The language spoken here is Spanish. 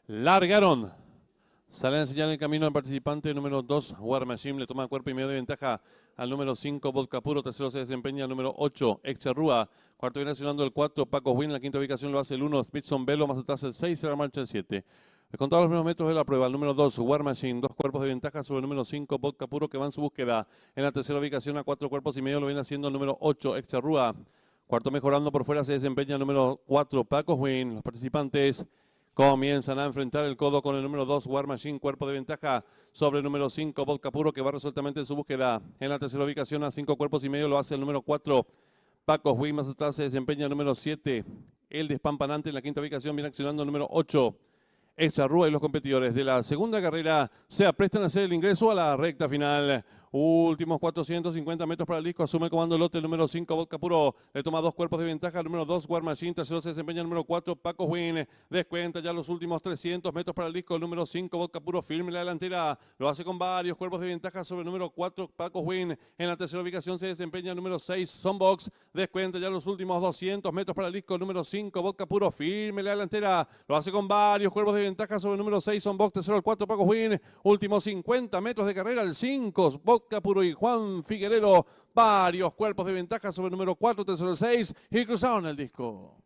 Largaron. Sale a enseñar el camino al participante número 2, War Machine. Le toma cuerpo y medio de ventaja al número 5, Vodka Puro. Tercero se desempeña el número 8, Exerrúa. Cuarto viene accionando el 4, Paco Win. En la quinta ubicación lo hace el 1, Smithson Velo. Más atrás el 6, se la marcha el 7. Descontado los primeros metros de la prueba, el número 2, War Machine. 2 cuerpos de ventaja sobre el número 5, Vodka Puro, que va en su búsqueda. En la tercera ubicación a 4 cuerpos y medio lo viene haciendo el número 8, Exerrúa. Cuarto mejorando por fuera se desempeña el número 4, Paco Win. Los participantes comienzan a enfrentar el codo con el número 2, War Machine, cuerpo de ventaja sobre el número 5, Vodka Puro, que va resueltamente en su búsqueda. En la tercera ubicación a 5 cuerpos y medio lo hace el número 4, Paco Win. Más atrás se desempeña el número 7, el Despampanante. En la quinta ubicación viene accionando el número 8, Exarrúa, y los competidores de la segunda carrera se aprestan a hacer el ingreso a la recta final. Últimos 450 metros para el disco. Asume el comando el lote el número 5, Vodka Puro. Le toma 2 cuerpos de ventaja. El número 2, War Machine. Tercero se desempeña el número 4, Paco Win. Descuenta ya los últimos 300 metros para el disco. El número 5, Vodka Puro, firme en la delantera. Lo hace con varios cuerpos de ventaja sobre el número 4, Paco Win. En la tercera ubicación se desempeña el número 6, Sonbox. Descuenta ya los últimos 200 metros para el disco. El número 5, Vodka Puro, firme en la delantera. Lo hace con varios cuerpos de ventaja sobre el número 6, Sonbox. Tercero el 4, Paco Win. Últimos 50 metros de carrera. El 5, Vodka Puro y Juan Figuerero, varios cuerpos de ventaja sobre el número 4, tercero el 6, y cruzaron el disco.